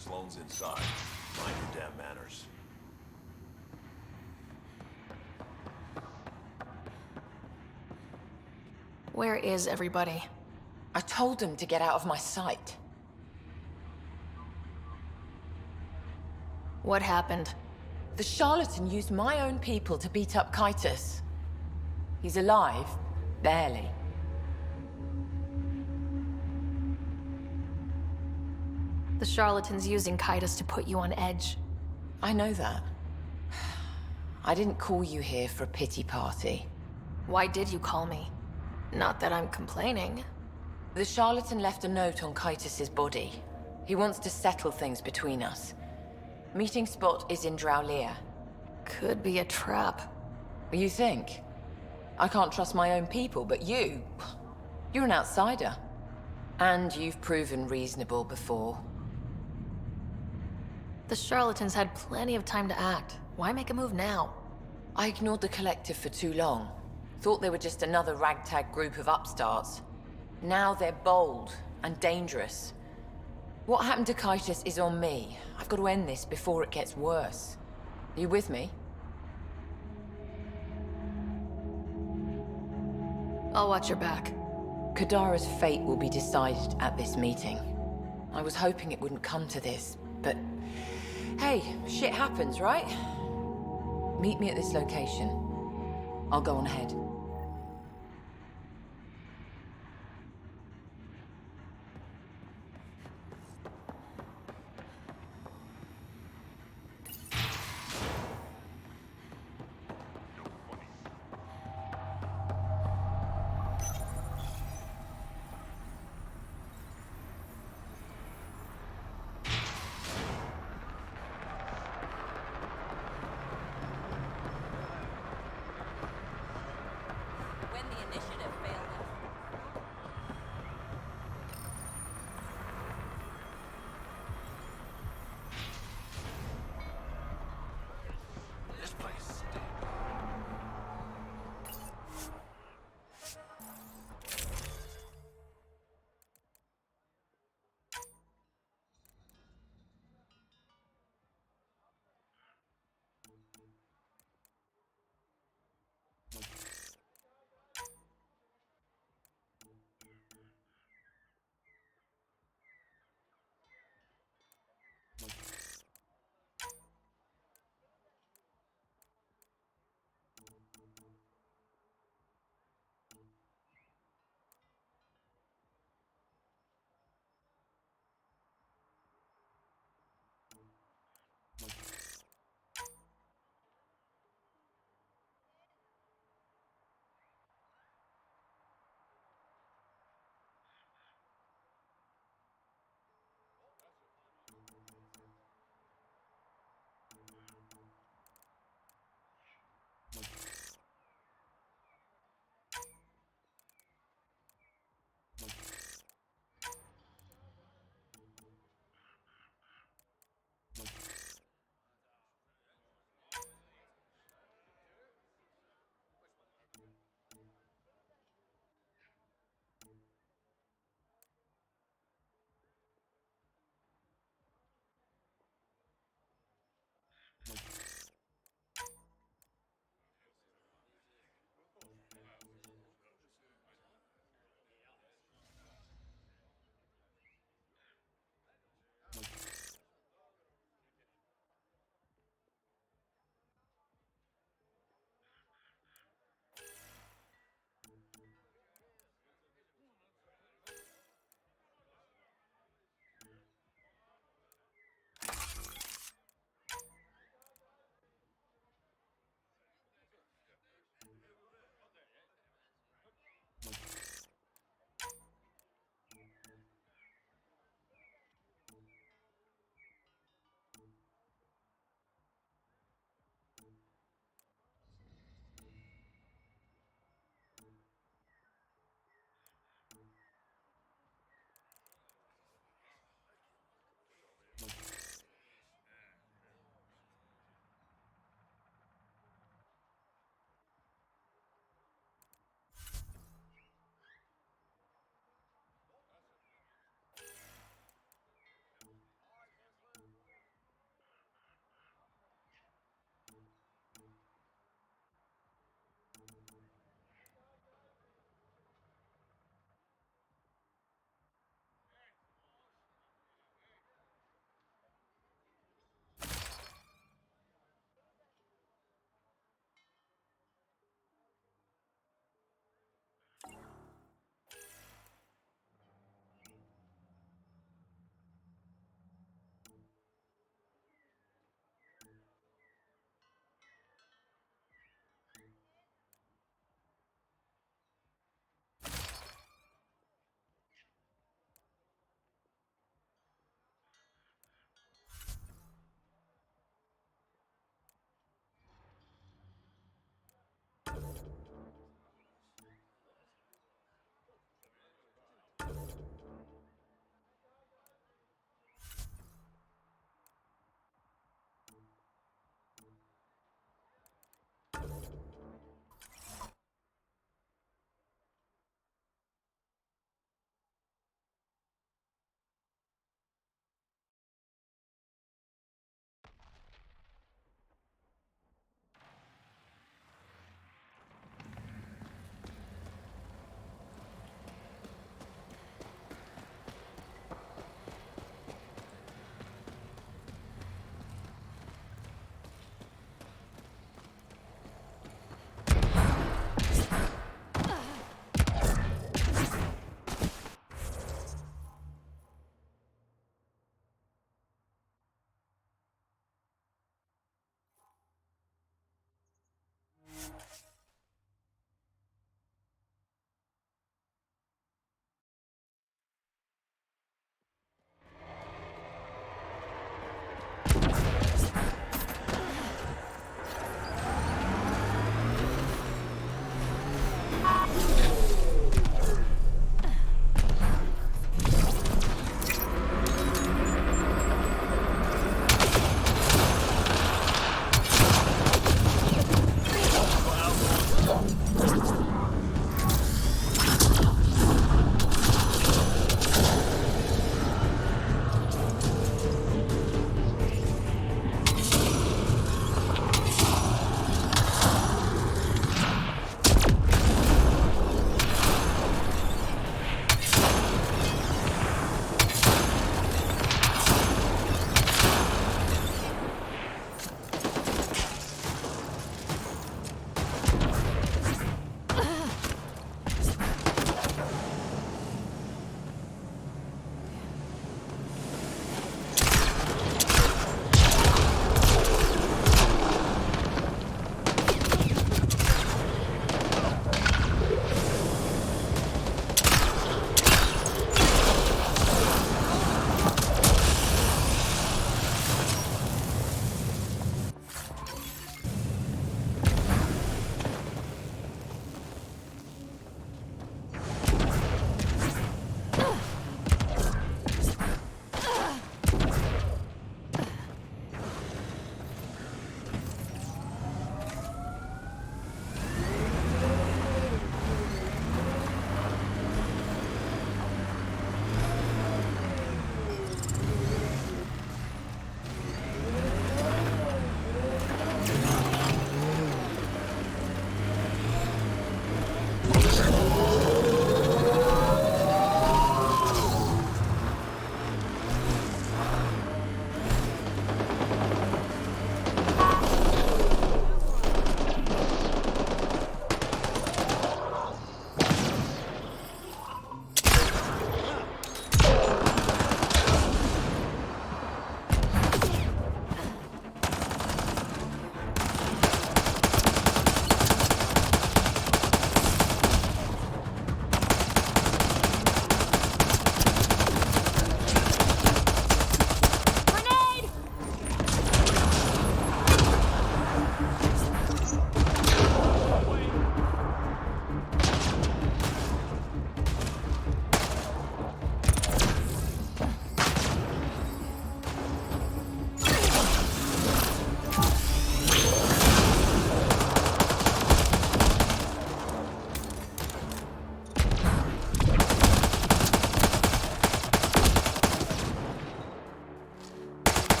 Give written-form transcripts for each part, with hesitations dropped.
Sloane's inside. Mind your damn manners. Where is everybody? I told them to get out of my sight. What happened? The charlatan used my own people to beat up Kytus. He's alive, barely. The charlatan's using Kytus to put you on edge. I know that. I didn't call you here for a pity party. Why did you call me? Not that I'm complaining. The charlatan left a note on Kytus's body. He wants to settle things between us. Meeting spot is in Drowlear. Could be a trap. You think? I can't trust my own people, but you're an outsider. And you've proven reasonable before. The charlatans had plenty of time to act. Why make a move now? I ignored the collective for too long. Thought they were just another ragtag group of upstarts. Now they're bold and dangerous. What happened to Kytus is on me. I've got to end this before it gets worse. Are you with me? I'll watch your back. Kadara's fate will be decided at this meeting. I was hoping it wouldn't come to this, but hey, shit happens, right? Meet me at this location. I'll go on ahead.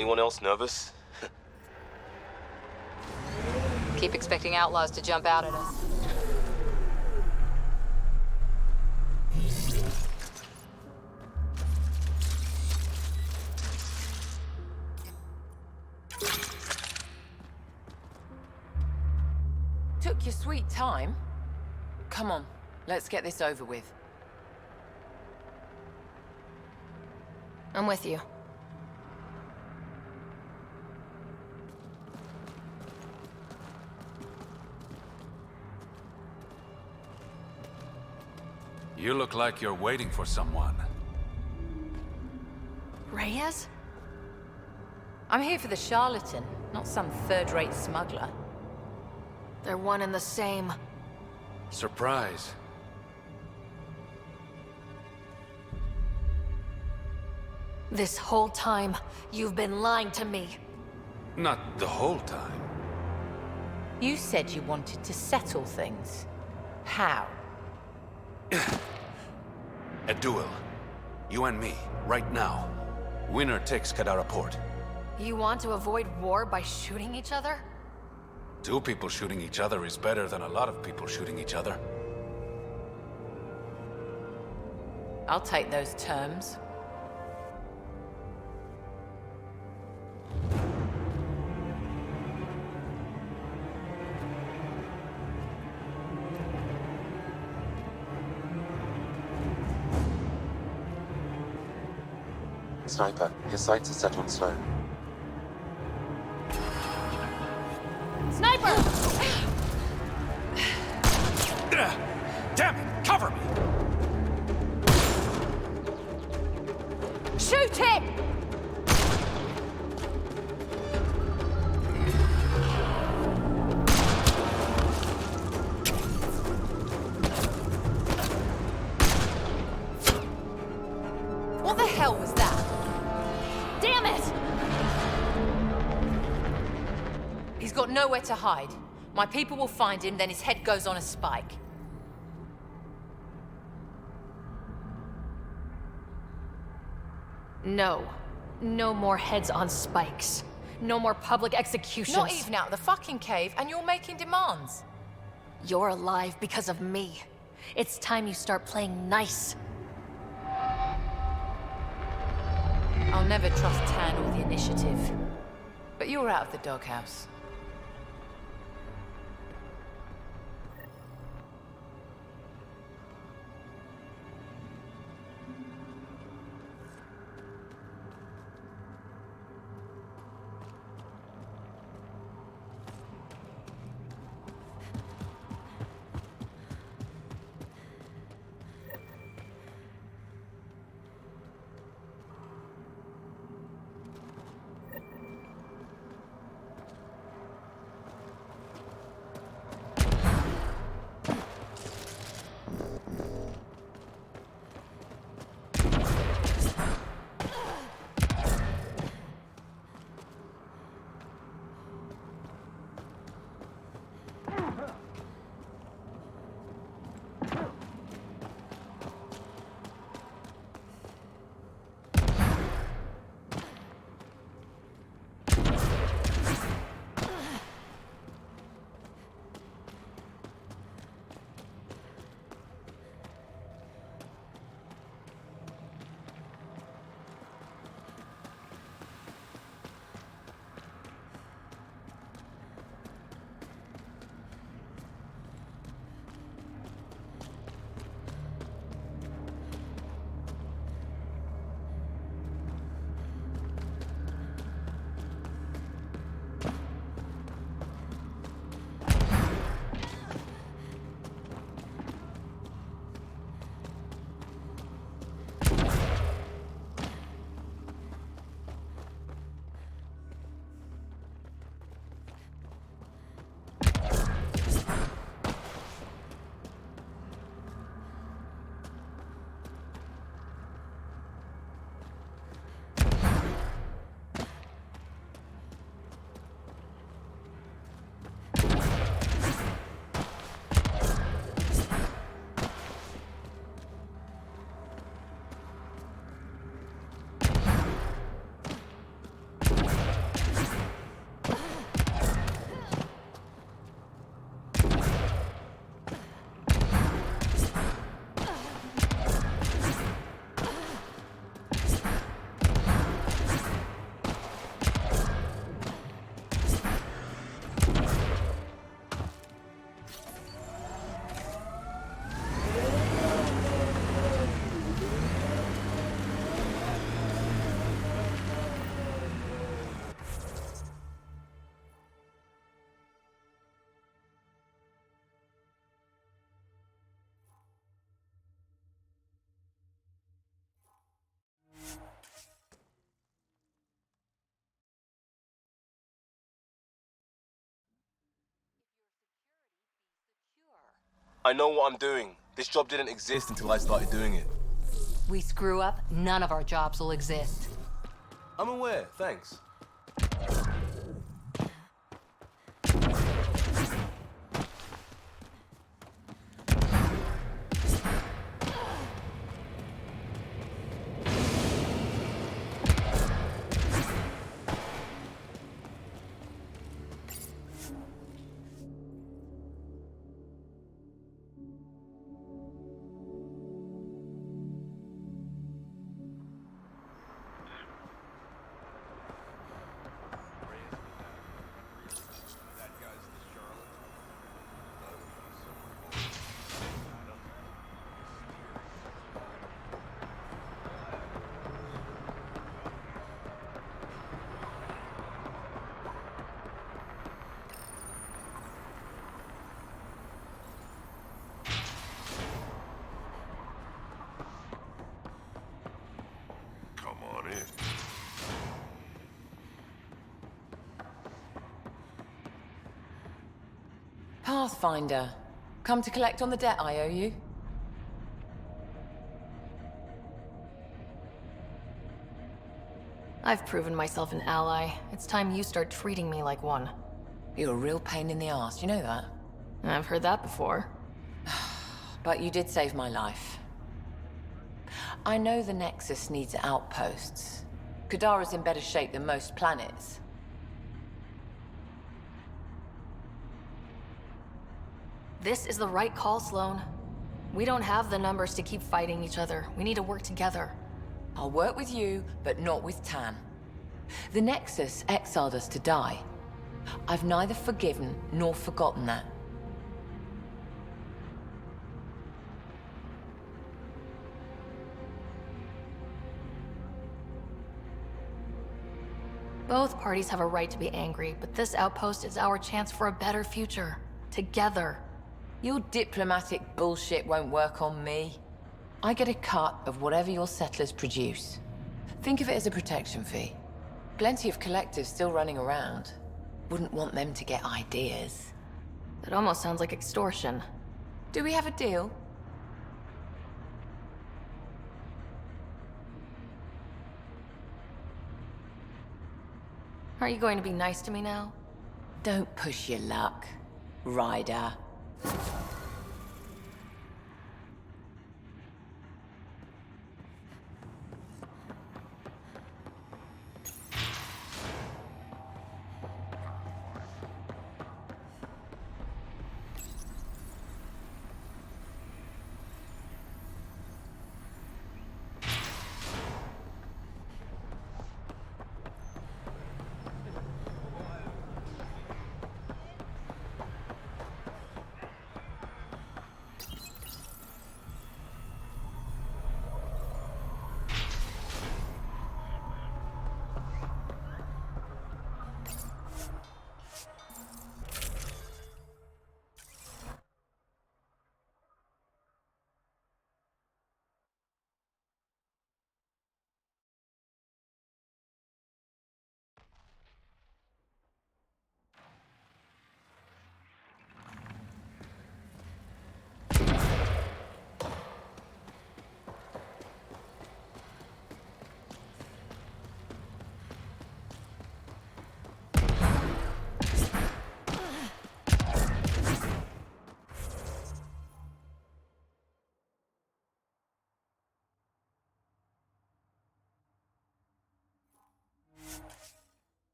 Anyone else nervous? Keep expecting outlaws to jump out at us. Took your sweet time. Come on, let's get this over with. I'm with you. You look like you're waiting for someone. Reyes? I'm here for the charlatan, not some third-rate smuggler. They're one and the same. Surprise. This whole time, you've been lying to me. Not the whole time. You said you wanted to settle things. How? A duel. You and me, right now. Winner takes Kadara port. You want to avoid war by shooting each other? Two people shooting each other is better than a lot of people shooting each other. I'll take those terms. Sniper, his sights are set on Sloane. Sniper! Damn it! Cover me! Shoot him! What the hell was that? Damn it! He's got nowhere to hide. My people will find him, then his head goes on a spike. No. No more heads on spikes. No more public executions. Not even out of the fucking cave, and you're making demands. You're alive because of me. It's time you start playing nice. I'll never trust Tan or the initiative. But you're out of the doghouse. I know what I'm doing. This job didn't exist until I started doing it. We screw up, none of our jobs will exist. I'm aware, thanks. Come on in. Pathfinder. Come to collect on the debt I owe you? I've proven myself an ally. It's time you start treating me like one. You're a real pain in the ass, you know that? I've heard that before. But you did save my life. I know the Nexus needs outposts. Kadara's in better shape than most planets. This is the right call, Sloane. We don't have the numbers to keep fighting each other. We need to work together. I'll work with you, but not with Tan. The Nexus exiled us to die. I've neither forgiven nor forgotten that. Both parties have a right to be angry, but this outpost is our chance for a better future. Together. Your diplomatic bullshit won't work on me. I get a cut of whatever your settlers produce. Think of it as a protection fee. Plenty of collectives still running around. Wouldn't want them to get ideas. That almost sounds like extortion. Do we have a deal? Are you going to be nice to me now? Don't push your luck, Ryder.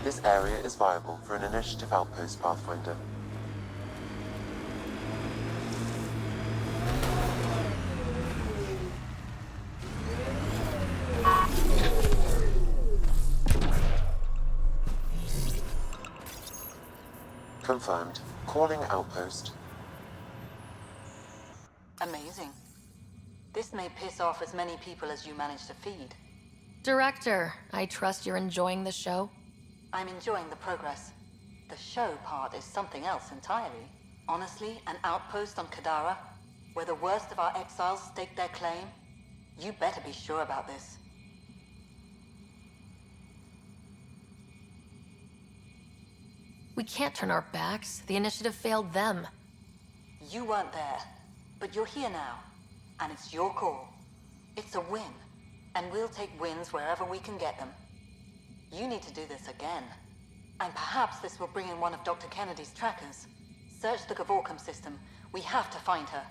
This area is viable for an initiative outpost, Pathfinder. Confirmed. Calling outpost. Amazing. This may piss off as many people as you manage to feed. Director, I trust you're enjoying the show? I'm enjoying the progress. The show part is something else entirely. Honestly, an outpost on Kadara, where the worst of our exiles stake their claim, you better be sure about this. We can't turn our backs. The initiative failed them. You weren't there, but you're here now, and it's your call. It's a win, and we'll take wins wherever we can get them. You need to do this again. And perhaps this will bring in one of Dr. Kennedy's trackers. Search the Gavorcom system. We have to find her.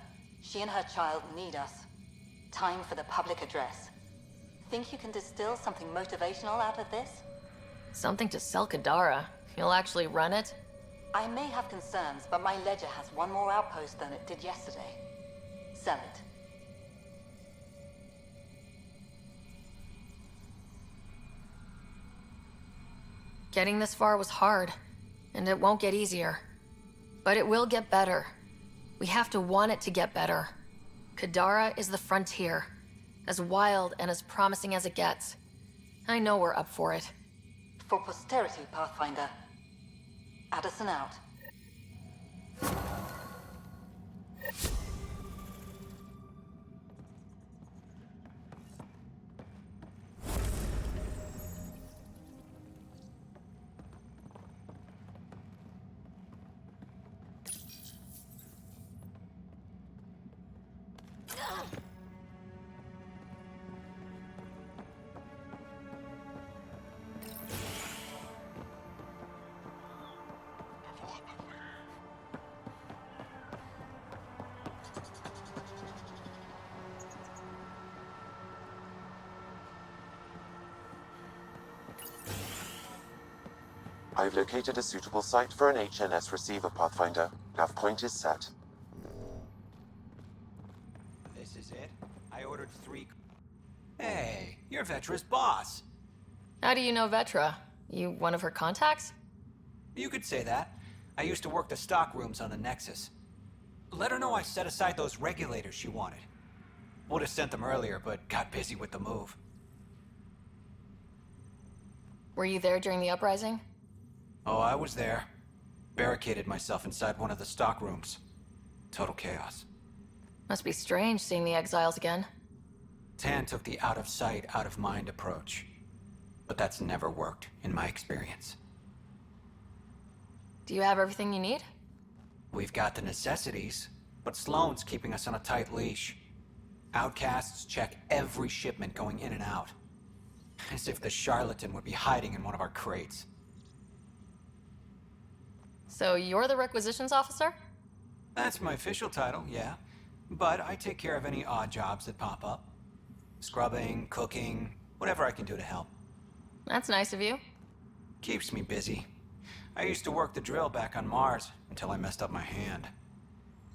She and her child need us. Time for the public address. Think you can distill something motivational out of this? Something to sell Kadara. You'll actually run it? I may have concerns, but my ledger has one more outpost than it did yesterday. Sell it. Getting this far was hard, and it won't get easier. But it will get better. We have to want it to get better. Kadara is the frontier, as wild and as promising as it gets. I know we're up for it. For posterity, Pathfinder. Addison out. I've located a suitable site for an HNS receiver, Pathfinder. Nav point is set. This is it. I ordered 3... Hey, you're Vetra's boss. How do you know Vetra? You one of her contacts? You could say that. I used to work the stock rooms on the Nexus. Let her know I set aside those regulators she wanted. Would have sent them earlier, but got busy with the move. Were you there during the uprising? Oh, I was there. Barricaded myself inside one of the stock rooms. Total chaos. Must be strange seeing the exiles again. Tan took the out-of-sight, out-of-mind approach. But that's never worked, in my experience. Do you have everything you need? We've got the necessities, but Sloane's keeping us on a tight leash. Outcasts check every shipment going in and out. As if the charlatan would be hiding in one of our crates. So you're the requisitions officer? That's my official title, yeah. But I take care of any odd jobs that pop up. Scrubbing, cooking, whatever I can do to help. That's nice of you. Keeps me busy. I used to work the drill back on Mars until I messed up my hand.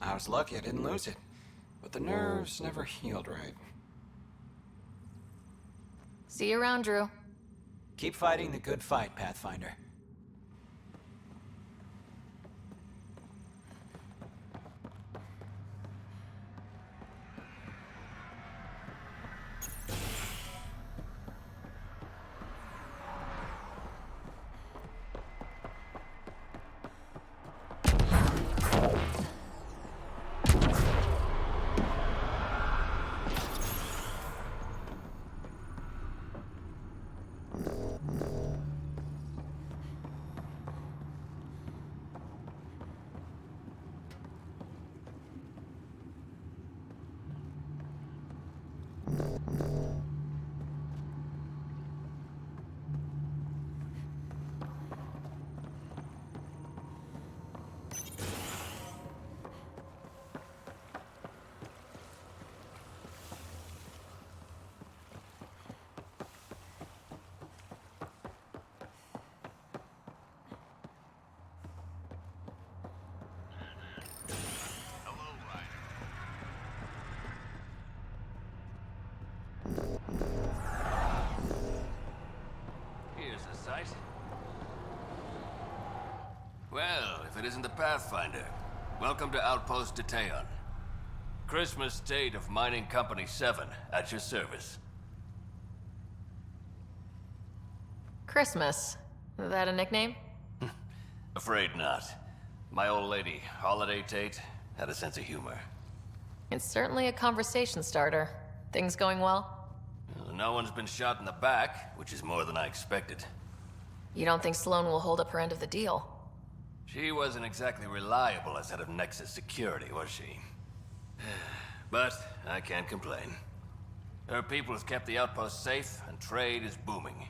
I was lucky I didn't lose it, but the nerves never healed right. See you around, Drew. Keep fighting the good fight, Pathfinder. it isn't the Pathfinder. Welcome to Outpost Detaeon. Christmas State of Mining Company 7, at your service. Christmas. Is that a nickname? Afraid not. My old lady, Holiday Tate, had a sense of humor. It's certainly a conversation starter. Things going well? No one's been shot in the back, which is more than I expected. You don't think Sloane will hold up her end of the deal? She wasn't exactly reliable as head of Nexus security, was she? But I can't complain. Her people has kept the outpost safe, and trade is booming.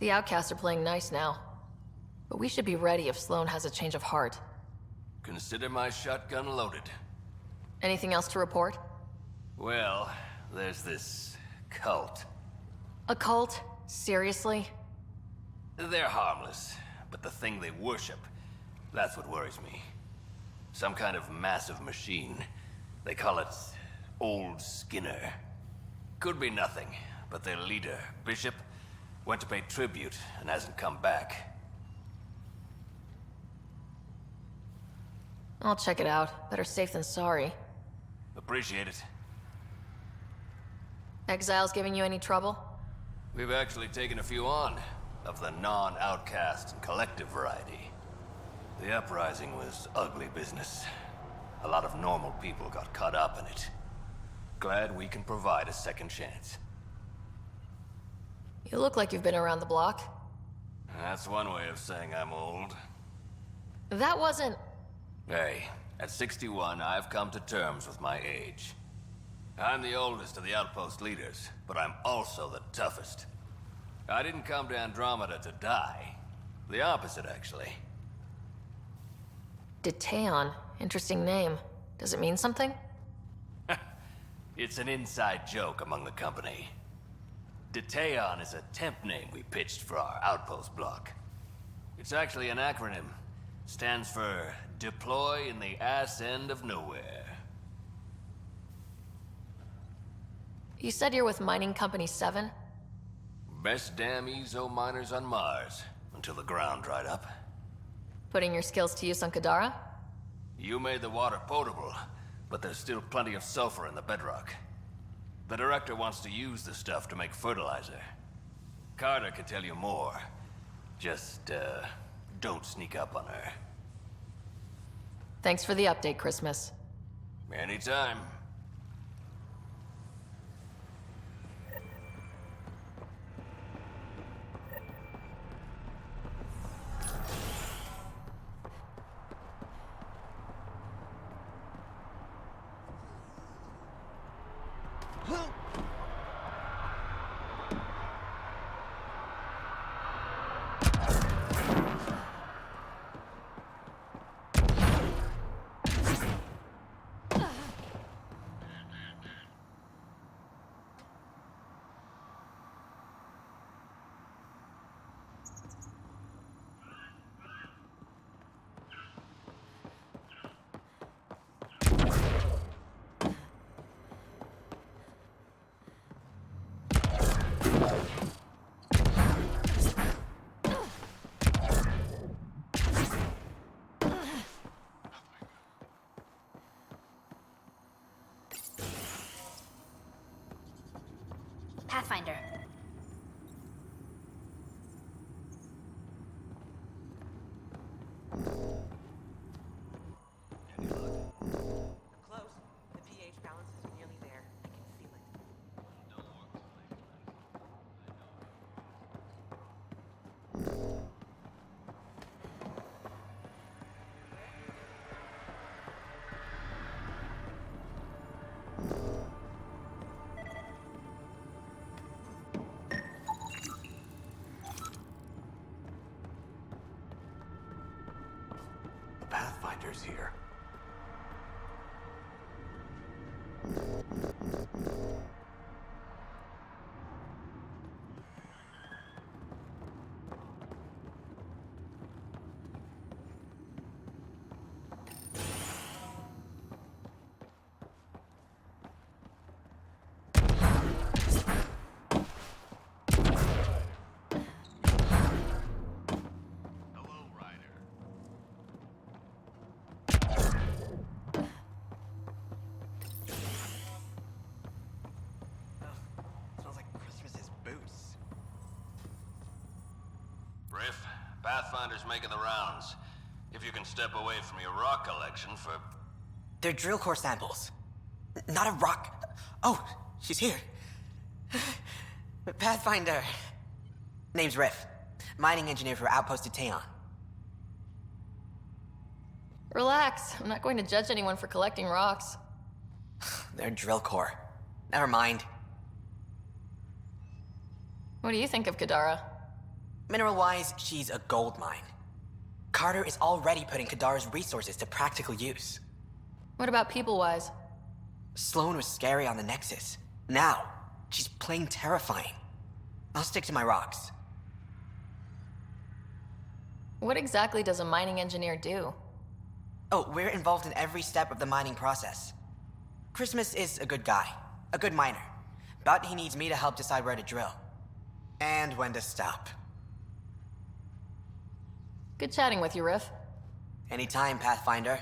The outcasts are playing nice now. But we should be ready if Sloane has a change of heart. Consider my shotgun loaded. Anything else to report? Well, there's this cult. A cult? Seriously? They're harmless, but the thing they worship, that's what worries me. Some kind of massive machine. They call it Old Skinner. Could be nothing, but their leader, Bishop, went to pay tribute and hasn't come back. I'll check it out. Better safe than sorry. Appreciate it. Exiles giving you any trouble? We've actually taken a few on, of the non-outcast and collective variety. The uprising was ugly business. A lot of normal people got caught up in it. Glad we can provide a second chance. You look like you've been around the block. That's one way of saying I'm old. That wasn't... Hey, at 61, I've come to terms with my age. I'm the oldest of the outpost leaders, but I'm also the toughest. I didn't come to Andromeda to die. The opposite, actually. Detaeon. Interesting name. Does it mean something? It's an inside joke among the company. Detaeon is a temp name we pitched for our outpost block. It's actually an acronym. Stands for Deploy in the Ass End of Nowhere. You said you're with Mining Company 7? Best damn ezo miners on Mars, until the ground dried up. Putting your skills to use on Kadara? You made the water potable, but there's still plenty of sulfur in the bedrock. The director wants to use the stuff to make fertilizer. Carter can tell you more. Just, don't sneak up on her. Thanks for the update, Christmas. Anytime. Pathfinder. Close. The pH balance is nearly there. I can feel it. The Pathfinder's here. Pathfinder's making the rounds. If you can step away from your rock collection for... They're drill core samples. Not a rock... Oh, she's here. Pathfinder. Name's Riff. Mining engineer for Outpost Teon. Relax. I'm not going to judge anyone for collecting rocks. They're drill core. Never mind. What do you think of Kadara? Mineral-wise, she's a gold mine. Carter is already putting Kadara's resources to practical use. What about people-wise? Sloane was scary on the Nexus. Now, she's plain terrifying. I'll stick to my rocks. What exactly does a mining engineer do? Oh, we're involved in every step of the mining process. Christmas is a good guy, a good miner, but he needs me to help decide where to drill. And when to stop. Good chatting with you, Riff. Anytime, Pathfinder.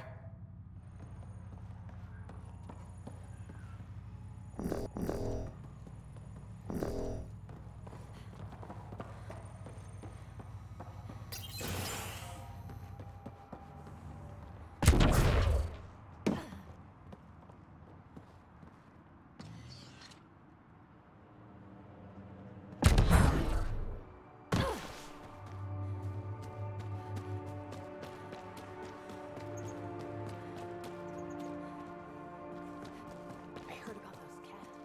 I heard about those cats.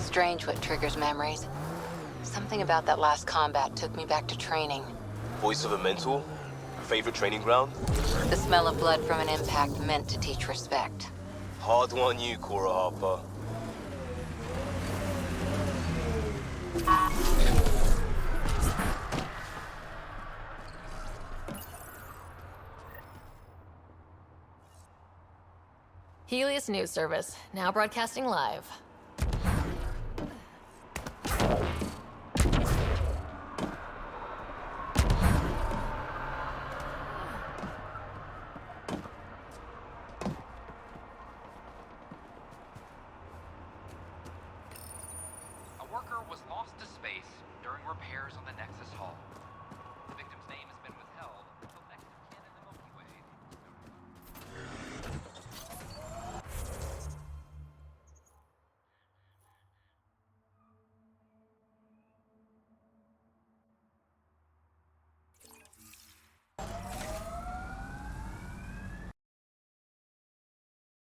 Strange what triggers memories. Something about that last combat took me back to training. Voice of a mentor? Favorite training ground? The smell of blood from an impact meant to teach respect. Hard one you, Cora Harper. Helios News Service, now broadcasting live. A worker was lost to space during repairs on the Nexus Hull.